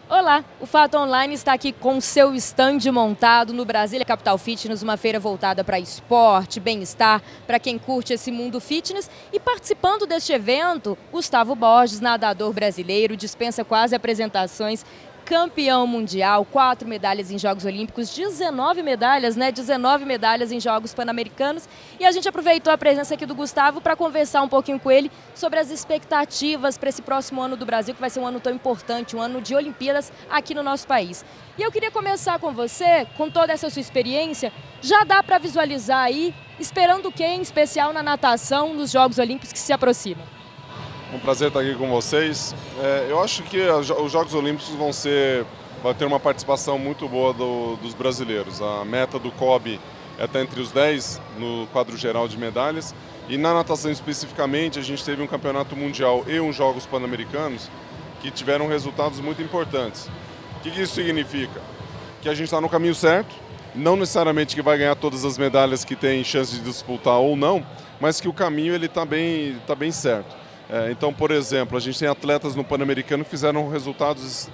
Olá, o Fato Online está aqui com seu stand montado no Brasília Capital Fitness, uma feira voltada para esporte, bem-estar, para quem curte esse mundo fitness. E participando deste evento, Gustavo Borges, nadador brasileiro, dispensa quase apresentações, campeão mundial, 4 medalhas em Jogos Olímpicos, 19 medalhas, né? 19 medalhas em Jogos Pan-Americanos. E a gente aproveitou a presença aqui do Gustavo para conversar um pouquinho com ele sobre as expectativas para esse próximo ano do Brasil, que vai ser um ano tão importante, um ano de Olimpíadas aqui no nosso país. E eu queria começar com você, com toda essa sua experiência, já dá para visualizar aí, esperando o que em especial na natação, nos Jogos Olímpicos que se aproximam? Um prazer estar aqui com vocês. Eu acho que os Jogos Olímpicos vai ter uma participação muito boa dos brasileiros. A meta do COB é estar entre os 10 no quadro geral de medalhas. E na natação especificamente, a gente teve um campeonato mundial e uns Jogos Pan-Americanos que tiveram resultados muito importantes. O que isso significa? Que a gente está no caminho certo, não necessariamente que vai ganhar todas as medalhas que tem chance de disputar ou não, mas que o caminho está bem certo. Então, por exemplo, a gente tem atletas no Pan-Americano que fizeram resultados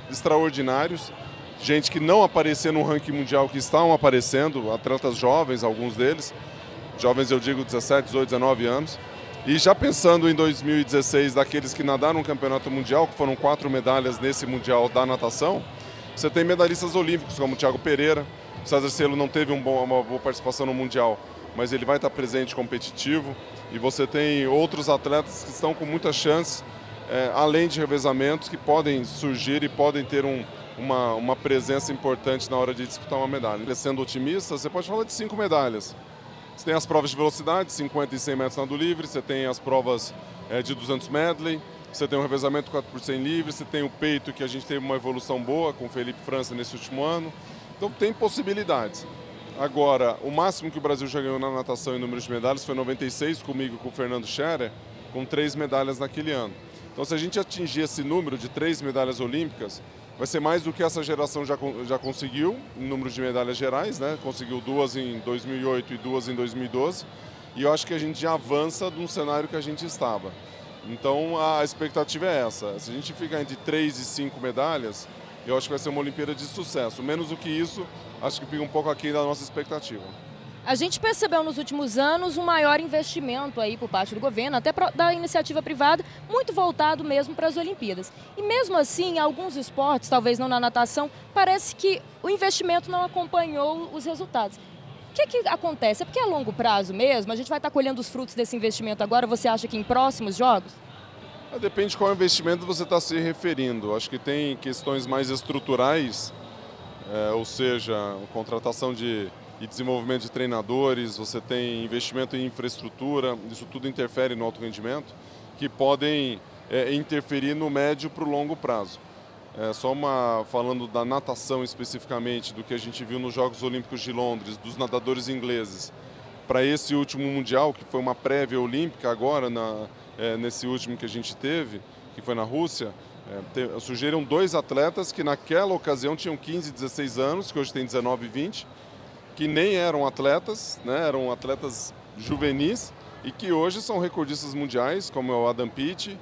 extraordinários, gente que não aparecia no ranking mundial que estão aparecendo, atletas jovens, alguns deles, jovens eu digo 17, 18, 19 anos, e já pensando em 2016, daqueles que nadaram no campeonato mundial, que foram 4 medalhas nesse mundial da natação, você tem medalhistas olímpicos como o Thiago Pereira, o César Cielo não teve uma boa participação no mundial, mas ele vai estar presente competitivo. E você tem outros atletas que estão com muita chance, além de revezamentos, que podem surgir e podem ter uma presença importante na hora de disputar uma medalha. Sendo otimista, você pode falar de 5 medalhas. Você tem as provas de velocidade, 50 e 100 metros nado livre, você tem as provas de 200 medley, você tem o revezamento 4 por 100 livre, você tem o peito, que a gente teve uma evolução boa com o Felipe França nesse último ano. Então tem possibilidades. Agora, o máximo que o Brasil já ganhou na natação em número de medalhas foi 96, comigo e com o Fernando Scherer, com 3 medalhas naquele ano. Então, se a gente atingir esse número de 3 medalhas olímpicas, vai ser mais do que essa geração já conseguiu, em número de medalhas gerais, né? Conseguiu 2 em 2008 e 2 em 2012. E eu acho que a gente já avança de um cenário que a gente estava. Então, a expectativa é essa. Se a gente ficar entre 3 e 5 medalhas, eu acho que vai ser uma Olimpíada de sucesso. Menos do que isso, acho que fica um pouco aquém da nossa expectativa. A gente percebeu nos últimos anos um maior investimento aí por parte do governo, até da iniciativa privada, muito voltado mesmo para as Olimpíadas. E mesmo assim, em alguns esportes, talvez não na natação, parece que o investimento não acompanhou os resultados. O que acontece? É porque a longo prazo mesmo, a gente vai estar colhendo os frutos desse investimento agora, você acha que em próximos jogos? Depende de qual investimento você está se referindo. Acho que tem questões mais estruturais, ou seja, contratação e desenvolvimento de treinadores, você tem investimento em infraestrutura, isso tudo interfere no alto rendimento, que podem interferir no médio para o longo prazo. Falando da natação especificamente, do que a gente viu nos Jogos Olímpicos de Londres, dos nadadores ingleses, para esse último Mundial, que foi uma prévia olímpica agora, nesse último que a gente teve, que foi na Rússia, surgiram 2 atletas que naquela ocasião tinham 15, 16 anos, que hoje tem 19 e 20, que nem eram atletas, né, eram atletas juvenis e que hoje são recordistas mundiais, como é o Adam Peaty,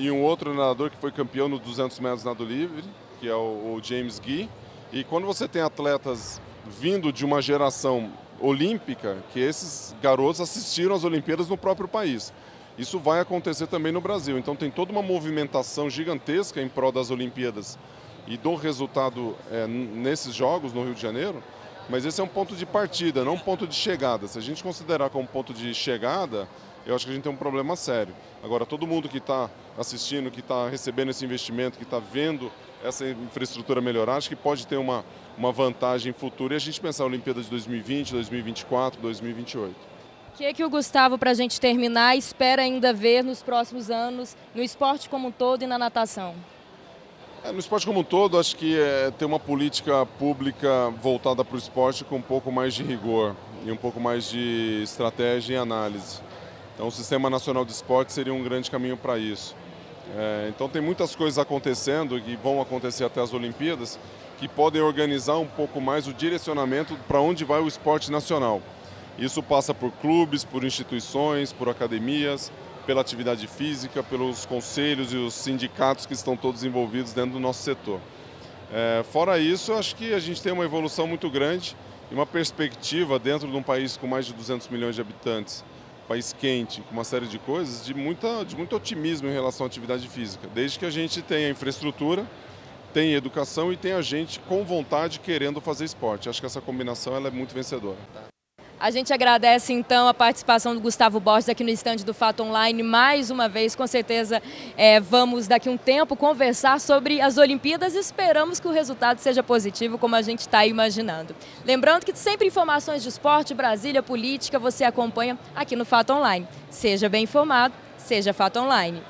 e um outro nadador que foi campeão no 200 metros nado livre, que é o James Gee. E quando você tem atletas vindo de uma geração olímpica, que esses garotos assistiram às Olimpíadas no próprio país. Isso vai acontecer também no Brasil. Então tem toda uma movimentação gigantesca em prol das Olimpíadas e do resultado nesses Jogos no Rio de Janeiro, mas esse é um ponto de partida, não um ponto de chegada. Se a gente considerar como ponto de chegada, eu acho que a gente tem um problema sério. Agora, todo mundo que está assistindo, que está recebendo esse investimento, que está vendo essa infraestrutura melhorar, acho que pode ter uma vantagem futura e a gente pensar a Olimpíada de 2020, 2024, 2028. O que o Gustavo, para a gente terminar, espera ainda ver nos próximos anos, no esporte como um todo e na natação? No esporte como um todo, acho que ter uma política pública voltada para o esporte com um pouco mais de rigor e um pouco mais de estratégia e análise. Então, o Sistema Nacional de Esporte seria um grande caminho para isso. Então, tem muitas coisas acontecendo e vão acontecer até as Olimpíadas que podem organizar um pouco mais o direcionamento para onde vai o esporte nacional. Isso passa por clubes, por instituições, por academias, pela atividade física, pelos conselhos e os sindicatos que estão todos envolvidos dentro do nosso setor. Fora isso, eu acho que a gente tem uma evolução muito grande e uma perspectiva dentro de um país com mais de 200 milhões de habitantes, país quente, com uma série de coisas, de muito otimismo em relação à atividade física, desde que a gente tenha infraestrutura, tenha educação e tenha gente com vontade querendo fazer esporte. Acho que essa combinação ela é muito vencedora. A gente agradece, então, a participação do Gustavo Borges aqui no estande do Fato Online mais uma vez. Com certeza vamos, daqui a um tempo, conversar sobre as Olimpíadas e esperamos que o resultado seja positivo, como a gente está imaginando. Lembrando que sempre informações de esporte, Brasília, política, você acompanha aqui no Fato Online. Seja bem informado, seja Fato Online.